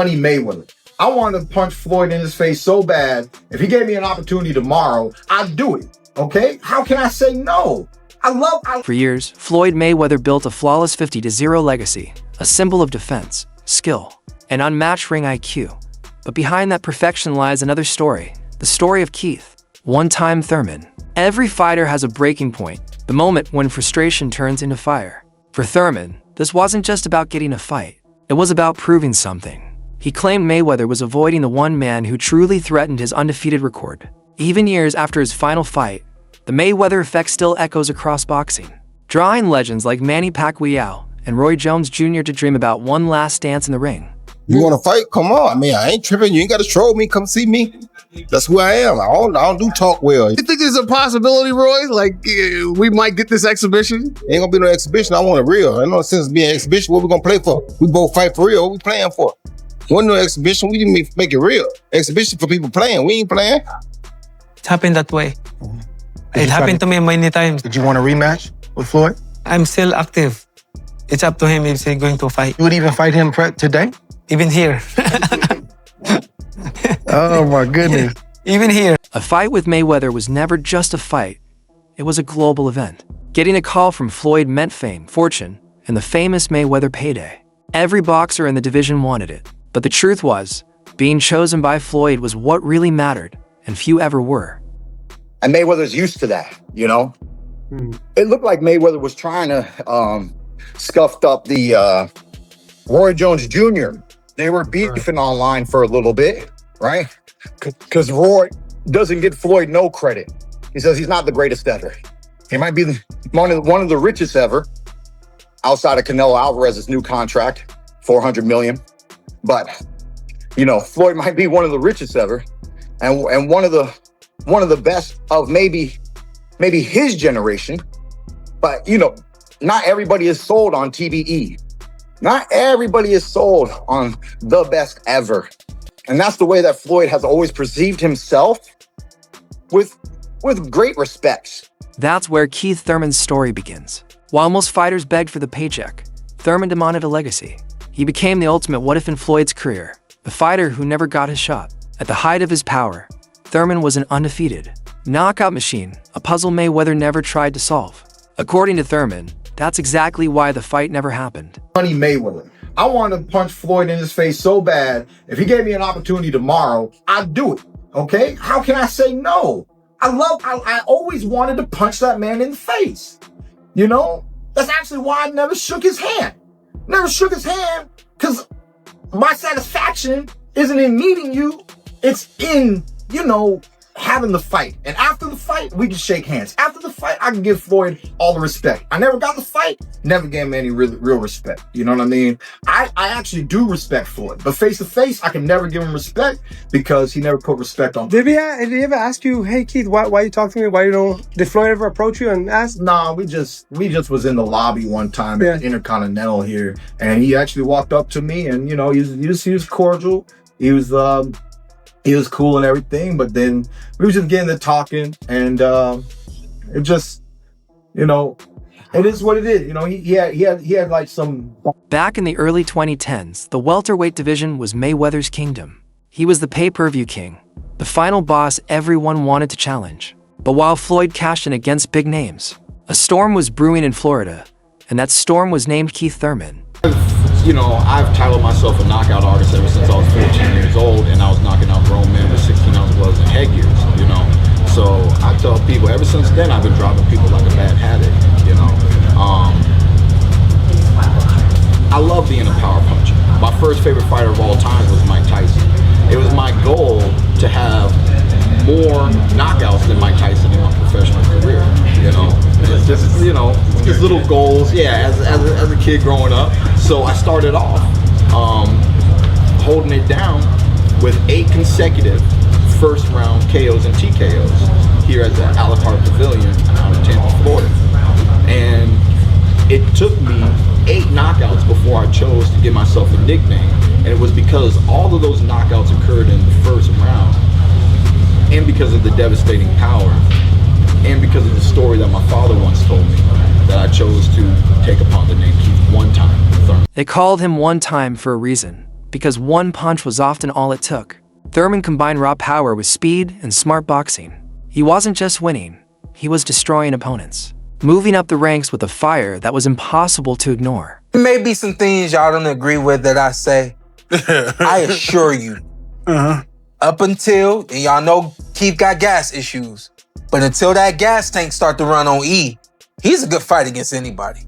Mayweather. I wanted to punch Floyd in his face so bad. If he gave me an opportunity tomorrow, I'd do it. Okay? How can I say no? For years, Floyd Mayweather built a flawless 50-0 legacy, a symbol of defense, skill, and unmatched ring IQ. But behind that perfection lies another story, the story of Keith, one-time Thurman. Every fighter has a breaking point, the moment when frustration turns into fire. For Thurman, this wasn't just about getting a fight. It was about proving something. He claimed Mayweather was avoiding the one man who truly threatened his undefeated record. Even years after his final fight, the Mayweather effect still echoes across boxing, drawing legends like Manny Pacquiao and Roy Jones Jr. to dream about one last dance in the ring. You want to fight? Come on. I mean, I ain't tripping. You ain't got to troll me. Come see me. That's who I am. I don't do talk well. You think there's a possibility, Roy? Like, we might get this exhibition? Ain't gonna be no exhibition. I want it real. Ain't no sense being an exhibition. What we gonna play for? We both fight for real. What we playing for? Wasn't no exhibition. We didn't make it real. Exhibition for people playing. We ain't playing. It happened that way. It happened to me many times. Did you want a rematch with Floyd? I'm still active. It's up to him if he's going to fight. You would even fight him today? Even here. Oh my goodness. Even here. A fight with Mayweather was never just a fight. It was a global event. Getting a call from Floyd meant fame, fortune, and the famous Mayweather payday. Every boxer in the division wanted it. But the truth was, being chosen by Floyd was what really mattered, and few ever were. And Mayweather's used to that, you know? It looked like Mayweather was trying to scuff up the Roy Jones Jr. They were beefing online for a little bit, right? Because Roy doesn't give Floyd no credit. He says he's not the greatest ever. He might be one of the richest ever, outside of Canelo Alvarez's new contract, $400 million. But, you know, Floyd might be one of the richest ever, and one of the best of maybe his generation. But, you know, not everybody is sold on TBE. Not everybody is sold on the best ever. And that's the way that Floyd has always perceived himself, with great respect. That's where Keith Thurman's story begins. While most fighters begged for the paycheck, Thurman demanded a legacy. He became the ultimate what-if in Floyd's career, the fighter who never got his shot. At the height of his power, Thurman was an undefeated knockout machine, a puzzle Mayweather never tried to solve. According to Thurman, that's exactly why the fight never happened. Mayweather. I wanted to punch Floyd in his face so bad. If he gave me an opportunity tomorrow, I'd do it. Okay? How can I say no? I always wanted to punch that man in the face. You know? That's actually why I never shook his hand. Never shook his hand, because my satisfaction isn't in meeting you. It's in, you know, having the fight. And after the fight, we can shake hands. After the fight, I can give Floyd all the respect. I never got the fight, never gave him any real respect. You know what I mean? I actually do respect Floyd, but face to face, I can never give him respect because he never put respect on me. Did he ever ask you, hey Keith, why you talk to me? Why you don't? Did Floyd ever approach you and ask? Nah, we just was in the lobby one time at the Intercontinental here, and he actually walked up to me, and you know, he was cordial. He was cool and everything, but then we were just getting to talking, and it just, you know, it is what it is. You know, he had like some. Back in the early 2010s, the welterweight division was Mayweather's kingdom. He was the pay-per-view king, the final boss everyone wanted to challenge. But while Floyd cashed in against big names, a storm was brewing in Florida, and that storm was named Keith Thurman. You know, I've titled myself a knockout artist ever since I was 14 years old, and I was knocking out grown men with 16-ounce gloves and headgears, you know. So I tell people, ever since then, I've been dropping people like a bad habit, you know. I love being a power puncher. My first favorite fighter of all time was Mike Tyson. It was my goal to have more knockouts than Mike Tyson in my professional career, you know. It's just, you know, just little goals, yeah, as a kid growing up. So I started off holding it down with 8 consecutive first round KOs and TKOs here at the Alucard Pavilion out in Tampa, Florida. And it took me 8 knockouts before I chose to give myself a nickname. And it was because all of those knockouts occurred in the first round, and because of the devastating power, and because of the story that my father once told me, that I chose to take upon the name Keith one time. They called him one time for a reason. because one punch was often all it took. Thurman combined raw power with speed and smart boxing. He wasn't just winning, he was destroying opponents, moving up the ranks with a fire that was impossible to ignore. There may be some things y'all don't agree with that I say. I assure you, up until, and y'all know Keith got gas issues, but until that gas tank start to run on E, he's a good fight against anybody.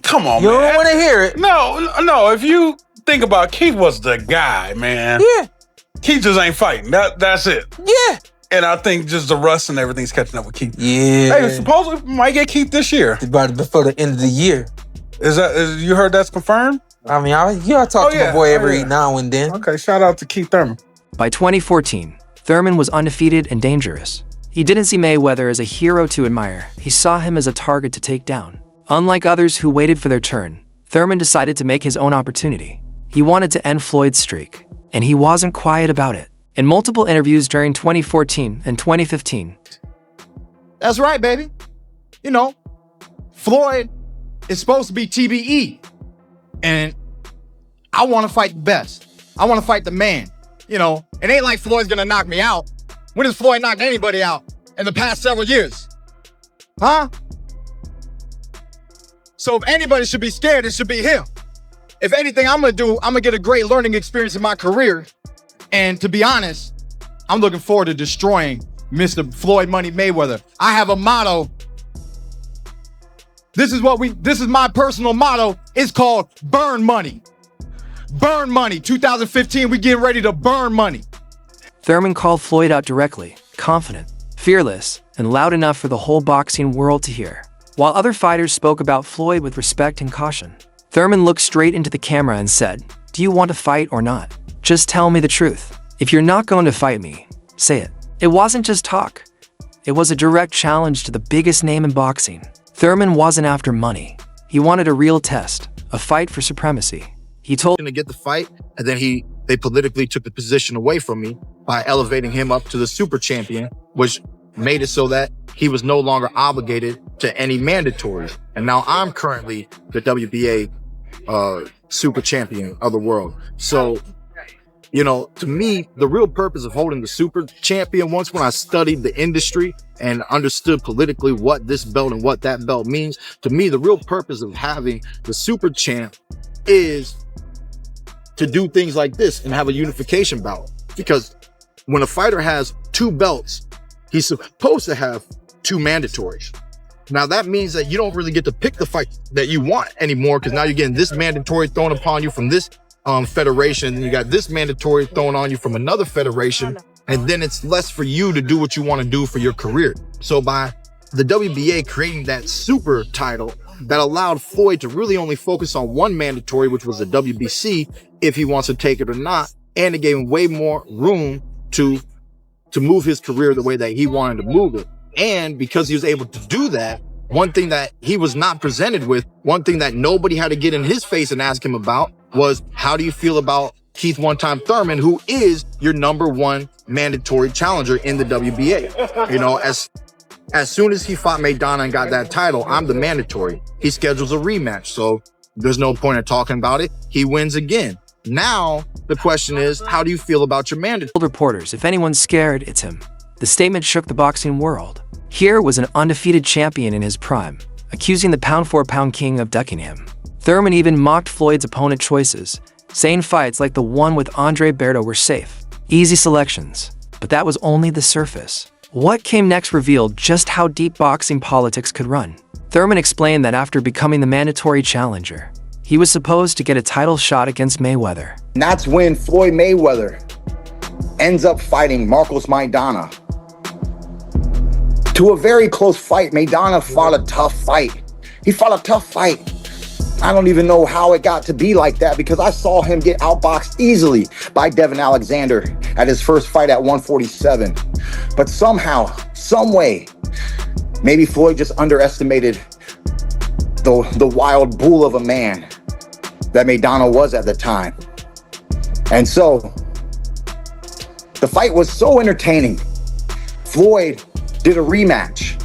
Come on, You man. don't want to hear it. No. If you think about Keith was the guy, man. Yeah. Keith just ain't fighting. That's it. Yeah. And I think just the rust and everything's catching up with Keith. Yeah. Hey, supposedly we might get Keith this year. About before the end of the year. You heard that's confirmed? I mean, I talk to my boy every now and then. Okay, shout out to Keith Thurman. By 2014, Thurman was undefeated and dangerous. He didn't see Mayweather as a hero to admire, he saw him as a target to take down. Unlike others who waited for their turn, Thurman decided to make his own opportunity. He wanted to end Floyd's streak, and he wasn't quiet about it. In multiple interviews during 2014 and 2015. That's right, baby. You know, Floyd is supposed to be TBE. And I want to fight the best. I want to fight the man. You know, it ain't like Floyd's going to knock me out. When has Floyd knocked anybody out in the past several years? Huh? So if anybody should be scared, it should be him. If anything I'm going to do, I'm going to get a great learning experience in my career. And to be honest, I'm looking forward to destroying Mr. Floyd Money Mayweather. I have a motto. This is my personal motto. It's called burn money. Burn money. 2015, we getting ready to burn money. Thurman called Floyd out directly, confident, fearless, and loud enough for the whole boxing world to hear. While other fighters spoke about Floyd with respect and caution, Thurman looked straight into the camera and said, "Do you want to fight or not? Just tell me the truth. If you're not going to fight me, say it." It wasn't just talk. It was a direct challenge to the biggest name in boxing. Thurman wasn't after money. He wanted a real test, a fight for supremacy. He told to get the fight, and then they politically took the position away from me by elevating him up to the super champion, which made it so that he was no longer obligated to any mandatories. And now I'm currently the WBA super champion of the world. So, you know, to me, the real purpose of holding the super champion, once when I studied the industry and understood politically what this belt and what that belt means, to me, the real purpose of having the super champ is to do things like this and have a unification bout. Because when a fighter has two belts, he's supposed to have two mandatories. Now that means that you don't really get to pick the fight that you want anymore, because now you're getting this mandatory thrown upon you from this federation, and you got this mandatory thrown on you from another federation, and then it's less for you to do what you want to do for your career. So by the WBA creating that super title, that allowed Floyd to really only focus on one mandatory, which was the WBC, if he wants to take it or not, and it gave him way more room to move his career the way that he wanted to move it. And because he was able to do that, one thing that he was not presented with, one thing that nobody had to get in his face and ask him about was, how do you feel about Keith one-time Thurman, who is your #1 mandatory challenger in the WBA? You know, as soon as he fought Maidana and got that title, I'm the mandatory. He schedules a rematch, so there's no point in talking about it. He wins again. Now, the question is, how do you feel about your mandatory? told reporters if anyone's scared, it's him. The statement shook the boxing world. Here was an undefeated champion in his prime, accusing the pound-for-pound king of ducking him. Thurman even mocked Floyd's opponent choices, saying fights like the one with Andre Berto were safe, easy selections. But that was only the surface. What came next revealed just how deep boxing politics could run. Thurman explained that after becoming the mandatory challenger, he was supposed to get a title shot against Mayweather. And that's when Floyd Mayweather ends up fighting Marcos Maidana. To a very close fight. Maidana fought a tough fight. He fought a tough fight. I don't even know how it got to be like that, because I saw him get outboxed easily by Devin Alexander at his first fight at 147. But somehow, some way, maybe Floyd just underestimated the wild bull of a man that Maidana was at the time. And so the fight was so entertaining. Floyd did a rematch.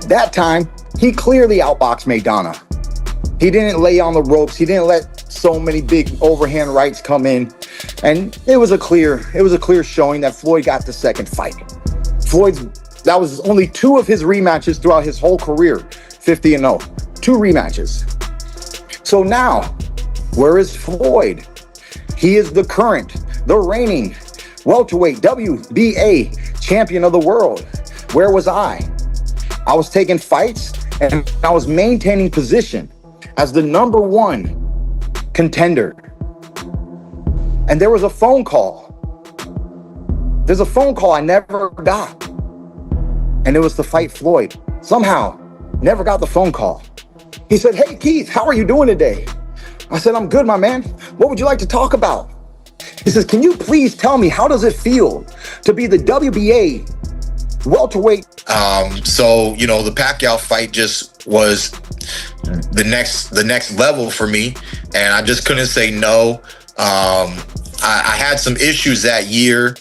That time, he clearly outboxed Maidana. He didn't lay on the ropes. He didn't let so many big overhand rights come in, and it was a clear showing that Floyd got the second fight. That was only 2 of his rematches throughout his whole career, 50-0, 2 rematches. So now, where is Floyd? He is the reigning welterweight WBA champion of the world. Where was I? I was taking fights and I was maintaining position as the #1 contender. And there was a phone call. There's a phone call I never got. And it was to fight Floyd. Somehow, never got the phone call. He said, "Hey, Keith, how are you doing today?" I said, "I'm good, my man. What would you like to talk about?" He says, "Can you please tell me, how does it feel to be the WBA welterweight?" So, the Pacquiao fight just was the next level for me. And I just couldn't say no. I had some issues that year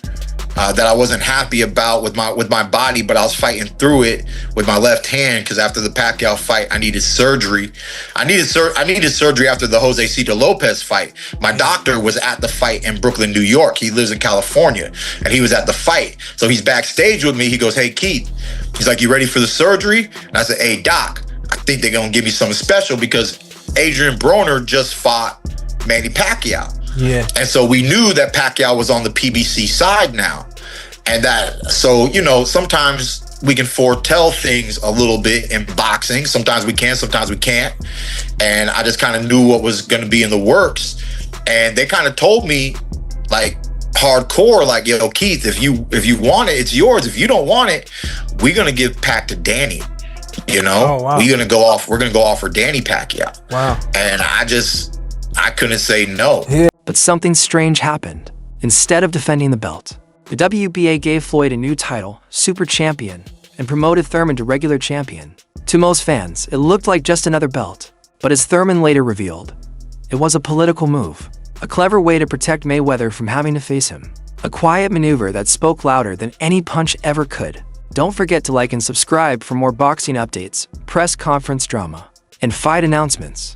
that I wasn't happy about with my body, but I was fighting through it with my left hand, because after the Pacquiao fight, I needed surgery. I needed surgery after the Jose Cito Lopez fight. My doctor was at the fight in Brooklyn, New York. He lives in California, and he was at the fight. So he's backstage with me. He goes, "Hey, Keith," he's like, "You ready for the surgery?" And I said, "Hey, Doc, I think they're gonna give me something special, because Adrian Broner just fought Manny Pacquiao." Yeah. And so we knew that Pacquiao was on the PBC side now. And sometimes we can foretell things a little bit in boxing. Sometimes we can, sometimes we can't. And I just kind of knew what was going to be in the works. And they kind of told me, like, hardcore, like, "Yo, Keith, if you want it, it's yours. If you don't want it, we're going to give Pac to Danny. Oh, wow. We're going to go off for Danny Pacquiao." Wow. And I couldn't say no. Yeah. But something strange happened. Instead of defending the belt, the WBA gave Floyd a new title, Super Champion, and promoted Thurman to regular champion. To most fans, it looked like just another belt. But as Thurman later revealed, it was a political move, a clever way to protect Mayweather from having to face him. A quiet maneuver that spoke louder than any punch ever could. Don't forget to like and subscribe for more boxing updates, press conference drama, and fight announcements.